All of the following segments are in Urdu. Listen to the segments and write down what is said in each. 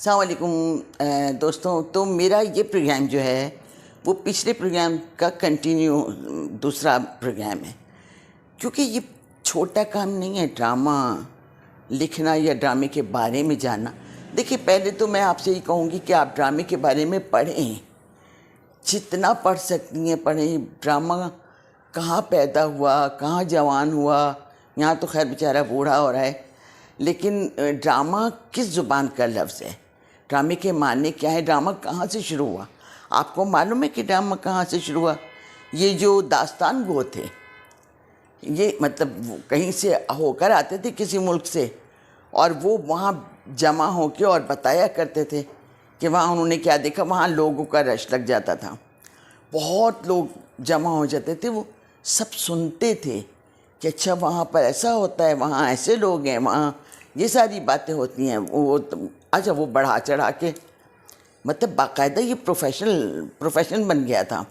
السلام علیکم دوستوں. تو میرا یہ پروگرام جو ہے وہ پچھلے پروگرام کا کنٹینیو دوسرا پروگرام ہے، کیونکہ یہ چھوٹا کام نہیں ہے ڈرامہ لکھنا یا ڈرامے کے بارے میں جاننا. دیکھیے، پہلے تو میں آپ سے یہ کہوں گی کہ آپ ڈرامے کے بارے میں پڑھیں، جتنا پڑھ سکتی ہیں پڑھیں. ڈرامہ کہاں پیدا ہوا، کہاں جوان ہوا، یہاں تو خیر بیچارہ بوڑھا ہو رہا ہے، لیکن ڈرامہ کس زبان کا لفظ ہے، ڈرامے کے معنی کیا ہے، ڈرامہ کہاں سے شروع ہوا. آپ کو معلوم ہے کہ ڈرامہ کہاں سے شروع ہوا؟ یہ جو داستان گو تھے، یہ مطلب کہیں سے ہو کر آتے تھے کسی ملک سے، اور وہ وہاں جمع ہو کے اور بتایا کرتے تھے کہ وہاں انہوں نے کیا دیکھا. وہاں لوگوں کا رش لگ جاتا تھا، بہت لوگ جمع ہو جاتے تھے، وہ سب سنتے تھے کہ اچھا وہاں پر ایسا ہوتا ہے، وہاں ایسے لوگ ہیں، وہاں یہ ساری باتیں ہوتی ہیں. اچھا وہ بڑھا چڑھا کے مطلب باقاعدہ یہ پروفیشن بن گیا تھا.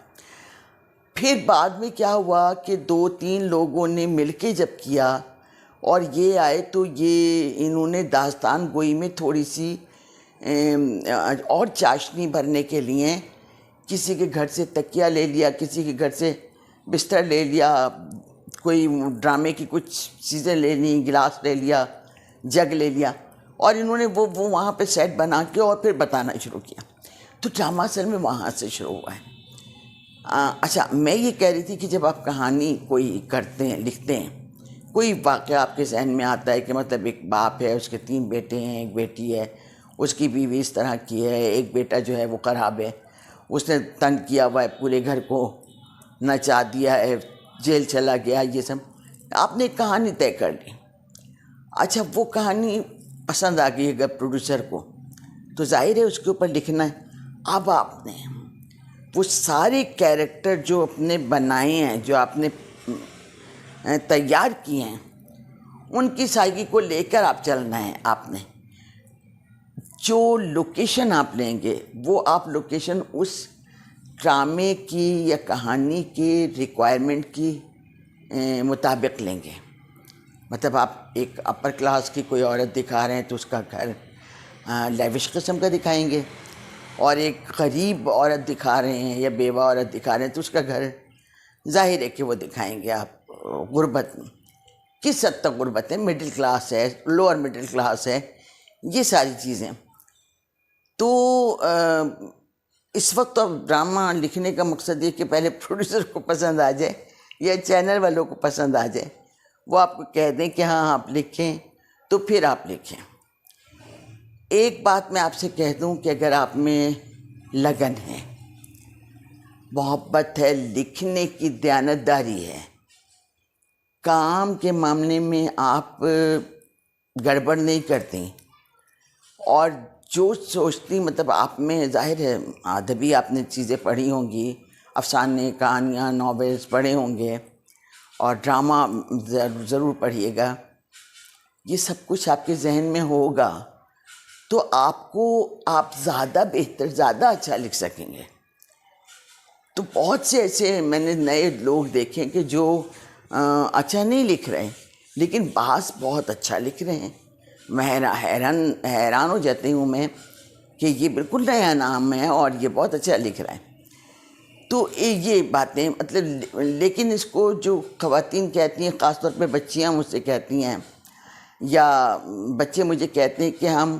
پھر بعد میں کیا ہوا کہ 2-3 لوگوں نے مل کے جب کیا اور یہ آئے تو یہ انہوں نے داستان گوئی میں تھوڑی سی اور چاشنی بھرنے کے لیے کسی کے گھر سے تکیہ لے لیا، کسی کے گھر سے بستر لے لیا، کوئی ڈرامے کی کچھ چیزیں لے لیں، گلاس لے لیا، جگ لے لیا، اور انہوں نے وہ وہاں پہ سیٹ بنا کے اور پھر بتانا شروع کیا. تو ڈرامہ اصل میں وہاں سے شروع ہوا ہے. اچھا، میں یہ کہہ رہی تھی کہ جب آپ کہانی کوئی کرتے ہیں، لکھتے ہیں، کوئی واقعہ آپ کے ذہن میں آتا ہے کہ مطلب ایک باپ ہے، اس کے 3 بیٹے ہیں، ایک بیٹی ہے، اس کی بیوی اس طرح کی ہے، ایک بیٹا جو ہے وہ خراب ہے، اس نے تنگ کیا ہوا ہے، پورے گھر کو نچا دیا ہے، جیل چلا گیا، یہ سب آپ نے ایک کہانی طے کر لی. اچھا، وہ کہانی پسند آ گئی اگر پروڈیوسر کو، تو ظاہر ہے اس کے اوپر لکھنا ہے. اب آپ نے وہ سارے کیریکٹر جو اپنے بنائے ہیں، جو آپ نے تیار کیے ہیں، ان کی سائیکی کو لے کر آپ چلنا ہے. آپ نے جو لوکیشن آپ لیں گے وہ آپ لوکیشن اس ڈرامے کی یا کہانی کی ریکوائرمنٹ کی مطابق لیں گے. مطلب آپ ایک اپر کلاس کی کوئی عورت دکھا رہے ہیں تو اس کا گھر لیوش قسم کا دکھائیں گے، اور ایک غریب عورت دکھا رہے ہیں یا بیوہ عورت دکھا رہے ہیں تو اس کا گھر ظاہر ہے کہ وہ دکھائیں گے آپ غربت میں. کس حد تک غربت ہے، مڈل کلاس ہے، لوور مڈل کلاس ہے، یہ ساری چیزیں. تو اس وقت تو ڈرامہ لکھنے کا مقصد یہ کہ پہلے پروڈیوسر کو پسند آ جائے یا چینل والوں کو پسند آ جائے، وہ آپ کو کہہ دیں کہ ہاں آپ لکھیں، تو پھر آپ لکھیں. ایک بات میں آپ سے کہہ دوں کہ اگر آپ میں لگن ہے، محبت ہے، لکھنے کی دیانتداری ہے، کام کے معاملے میں آپ گڑبڑ نہیں کرتی، اور جو سوچتی مطلب آپ میں ظاہر ہے ادبی آپ نے چیزیں پڑھی ہوں گی، افسانے، کہانیاں، ناولز پڑھے ہوں گے، اور ڈرامہ ضرور پڑھیے گا، یہ سب کچھ آپ کے ذہن میں ہوگا تو آپ زیادہ بہتر، زیادہ اچھا لکھ سکیں گے. تو بہت سے ایسے میں نے نئے لوگ دیکھے کہ جو اچھا نہیں لکھ رہے لیکن بعض بہت اچھا لکھ رہے ہیں. میں حیران ہو جاتی ہوں میں کہ یہ بالکل نیا نام ہے اور یہ بہت اچھا لکھ رہا ہے. تو یہ باتیں مطلب، لیکن اس کو جو خواتین کہتی ہیں، خاص طور پہ بچیاں مجھ سے کہتی ہیں یا بچے مجھے کہتے ہیں کہ ہم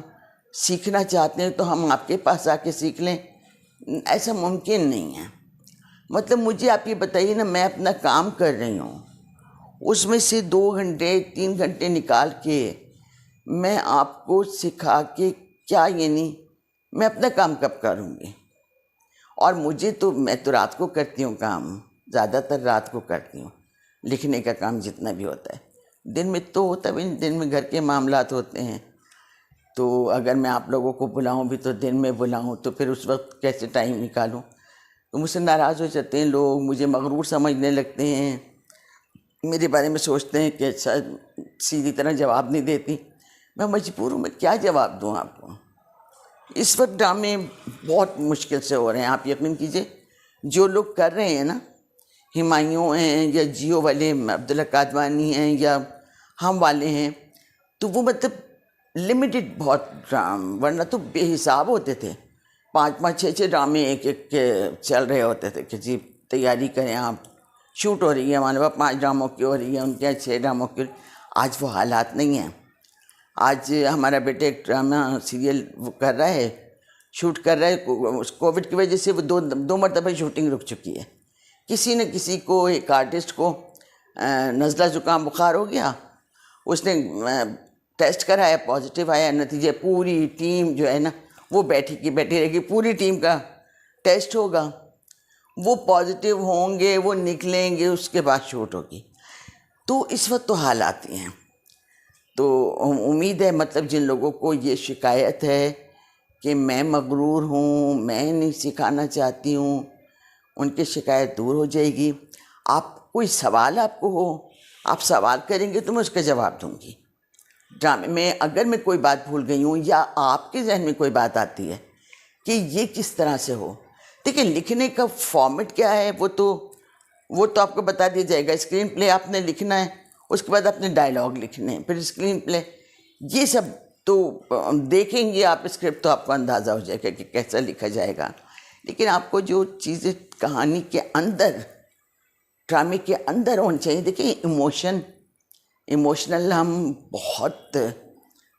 سیکھنا چاہتے ہیں تو ہم آپ کے پاس آ کے سیکھ لیں، ایسا ممکن نہیں ہے. مطلب مجھے آپ یہ بتائیے نا، میں اپنا کام کر رہی ہوں، اس میں سے 2 گھنٹے 3 گھنٹے نکال کے میں آپ کو سکھا کے کیا، یعنی میں اپنا کام کب کروں گی؟ اور میں تو رات کو کرتی ہوں کام، زیادہ تر رات کو کرتی ہوں لکھنے کا کام جتنا بھی ہوتا ہے. دن میں تو ہوتا بھی، دن میں گھر کے معاملات ہوتے ہیں، تو اگر میں آپ لوگوں کو بلاؤں بھی تو دن میں بلاؤں تو پھر اس وقت کیسے ٹائم نکالوں؟ تو مجھ سے ناراض ہو جاتے ہیں لوگ، مجھے مغرور سمجھنے لگتے ہیں، میرے بارے میں سوچتے ہیں کہ اچھا سیدھی طرح جواب نہیں دیتی. میں مجبور ہوں، میں کیا جواب دوں آپ کو؟ اس وقت ڈرامے بہت مشکل سے ہو رہے ہیں. آپ یقین کیجئے، جو لوگ کر رہے ہیں نا، ہمایوں ہیں یا جیو والے عبداللہ قادوانی ہیں یا ہم والے ہیں، تو وہ مطلب لمیٹڈ بہت ورنہ تو بے حساب ہوتے تھے، 5 6 ڈرامے ایک ایک کے چل رہے ہوتے تھے کہ جی تیاری کریں آپ، شوٹ ہو رہی ہے ہمارے پاس 5 ڈراموں کی ہو رہی ہے، ان کے یہاں 6 ڈراموں کی۔ آج وہ حالات نہیں ہیں۔ آج ہمارا بیٹا ایک ڈرامہ سیریل وہ کر رہا ہے، شوٹ کر رہا ہے، اس کووڈ کی وجہ سے وہ دو مرتبہ شوٹنگ رک چکی ہے۔ کسی نہ کسی کو، ایک آرٹسٹ کو نزلہ زکام بخار ہو گیا، اس نے ٹیسٹ کرایا، پازیٹیو آیا، نتیجے پوری ٹیم جو ہے نا وہ بیٹھی رہے گی، پوری ٹیم کا ٹیسٹ ہوگا، وہ پازیٹیو ہوں گے، وہ نکلیں گے، اس کے بعد شوٹ ہوگی۔ تو اس وقت تو حالات ہی ہیں۔ تو امید ہے مطلب جن لوگوں کو یہ شکایت ہے کہ میں مغرور ہوں، میں نہیں سکھانا چاہتی ہوں، ان کی شکایت دور ہو جائے گی۔ آپ کوئی سوال آپ کو ہو، آپ سوال کریں گے تو میں اس کا جواب دوں گی۔ ڈرامے میں اگر میں کوئی بات بھول گئی ہوں یا آپ کے ذہن میں کوئی بات آتی ہے کہ یہ کس طرح سے ہو، دیکھیں لکھنے کا فارمیٹ کیا ہے وہ تو آپ کو بتا دیا جائے گا۔ اسکرین پلے آپ نے لکھنا ہے، اس کے بعد آپ نے ڈائلاگ لکھنے ہیں، پھر اسکرین پلے، یہ سب تو دیکھیں گے آپ اسکرپٹ تو آپ کو اندازہ ہو جائے گا کہ کیسا لکھا جائے گا۔ لیکن آپ کو جو چیزیں کہانی کے اندر، ڈرامے کے اندر ہونی چاہیے، دیکھیں ایموشنل ہم بہت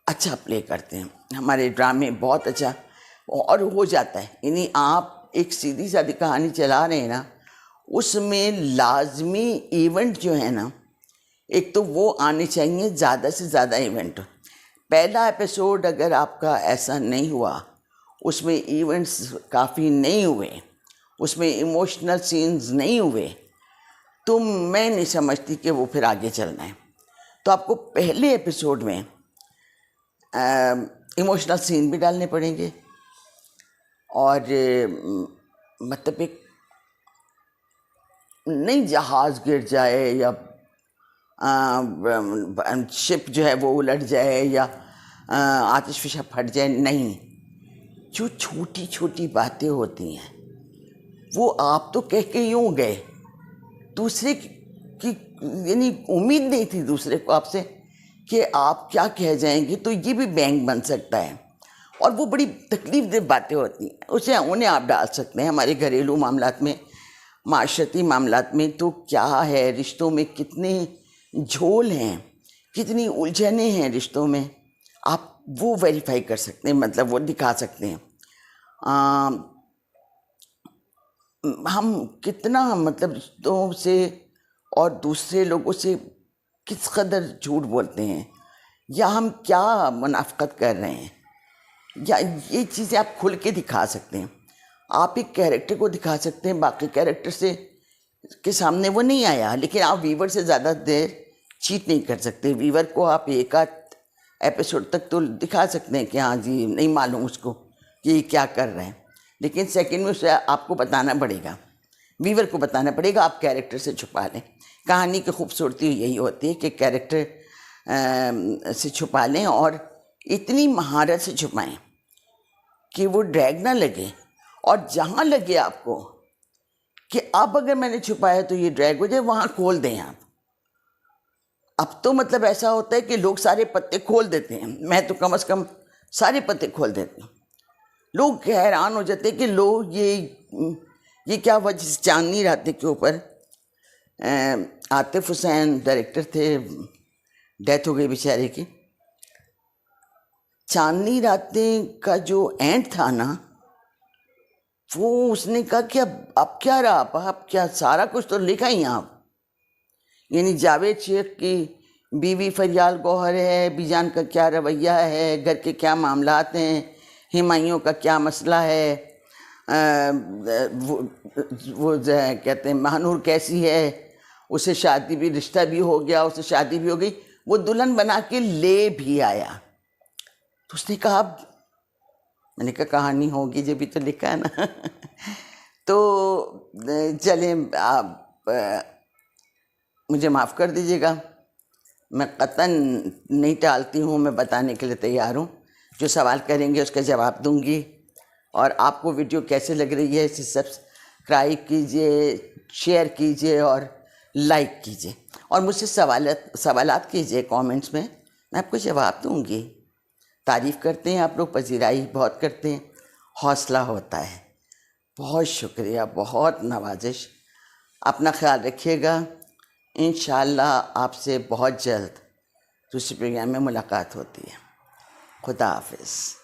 اچھا پلے کرتے ہیں، ہمارے ڈرامے بہت اچھا اور ہو جاتا ہے۔ یعنی آپ ایک سیدھی سادھی کہانی چلا رہے ہیں نا، اس میں لازمی ایونٹ جو ہے نا، ایک تو وہ آنے چاہیے، زیادہ سے زیادہ ایونٹ۔ پہلا ایپیسوڈ اگر آپ کا ایسا نہیں ہوا، اس میں ایونٹس کافی نہیں ہوئے، اس میں ایموشنل سینز نہیں ہوئے، تو میں نہیں سمجھتی کہ وہ پھر آگے چلنا ہے۔ تو آپ کو پہلے ایپیسوڈ میں ایموشنل سین بھی ڈالنے پڑیں گے، اور مطلب ایک نہیں جہاز گر جائے یا شپ جو ہے وہ الٹ جائے یا آتش فشاں پھٹ جائے، نہیں، جو چھوٹی چھوٹی باتیں ہوتی ہیں وہ آپ تو کہہ کے یوں گئے، دوسرے کی یعنی امید نہیں تھی دوسرے کو آپ سے کہ آپ کیا کہہ جائیں گے، تو یہ بھی بینک بن سکتا ہے، اور وہ بڑی تکلیف دہ باتیں ہوتی ہیں، اسے انہیں آپ ڈال سکتے ہیں۔ ہمارے گھریلو معاملات میں، معاشرتی معاملات میں تو کیا ہے، رشتوں میں کتنے جھول ہیں، کتنی الجھنیں ہیں رشتوں میں، آپ وہ ویریفائی کر سکتے ہیں، مطلب وہ دکھا سکتے ہیں۔ ہم کتنا مطلب رشتوں سے اور دوسرے لوگوں سے کس قدر جھوٹ بولتے ہیں، یا ہم کیا منافقت کر رہے ہیں، یا یہ چیزیں آپ کھل کے دکھا سکتے ہیں۔ آپ ایک کیریکٹر کو دکھا سکتے ہیں، باقی کیریکٹر سے کے سامنے وہ نہیں آیا، لیکن آپ ویور سے زیادہ دیر چیٹ نہیں کر سکتے۔ ویور کو آپ ایک آدھ ایپیسوڈ تک تو دکھا سکتے ہیں کہ ہاں جی نہیں معلوم اس کو کہ یہ کیا کر رہے ہیں، لیکن سیکنڈ میں اسے آپ کو بتانا پڑے گا، ویور کو بتانا پڑے گا، آپ کیریکٹر سے چھپا لیں۔ کہانی کی خوبصورتی یہی ہوتی ہے کہ کیریکٹر سے چھپا لیں، اور اتنی مہارت سے چھپائیں کہ وہ ڈریگ نہ لگے، اور جہاں لگے آپ کو کہ اب اگر میں نے چھپایا تو یہ ڈریگ ہو جائے، وہاں کھول دیں آپ۔ اب تو مطلب ایسا ہوتا ہے کہ لوگ سارے پتے کھول دیتے ہیں، میں تو کم از کم سارے پتے کھول دیتی ہوں۔ لوگ حیران ہو جاتے ہیں کہ لوگ یہ کیا وجہ سے۔ چاندنی راتیں کے اوپر عاطف حسین ڈائریکٹر تھے، ڈیتھ ہو گئی بیچارے کی۔ چاندنی راتیں کا جو اینڈ تھا نا، وہ اس نے کہا کہ اب کیا رہا، اب کیا، سارا کچھ تو لکھا ہی آپ، یعنی جاوید شیخ کی بیوی فریال گوہر ہے، بی جان کا کیا رویہ ہے، گھر کے کیا معاملات ہیں، ہمایوں کا کیا مسئلہ ہے، وہ کہتے ہیں مہنور کیسی ہے، اسے شادی بھی، رشتہ بھی ہو گیا، اسے شادی بھی ہو گئی، وہ دلہن بنا کے لے بھی آیا۔ تو اس نے کہا، اب میں نے کہا کہانی ہوگی جبھی تو لکھا ہے نا۔ تو چلیں، آپ مجھے معاف کر دیجیے گا، میں قطعاً نہیں ٹالتی ہوں، میں بتانے کے لیے تیار ہوں، جو سوال کریں گے اس کا جواب دوں گی۔ اور آپ کو ویڈیو کیسے لگ رہی ہے اسے سبسکرائب کیجئے، شیئر کیجئے اور لائک کیجئے، اور مجھ سے سوالات کیجئے کامنٹس میں آپ کو جواب دوں گی۔ تعریف کرتے ہیں آپ لوگ، پذیرائی بہت کرتے ہیں، حوصلہ ہوتا ہے. بہت شکریہ، بہت نوازش. اپنا خیال رکھیے گا. انشاءاللہ آپ سے بہت جلد دوسرے پروگرام میں ملاقات ہوتی ہے. خدا حافظ.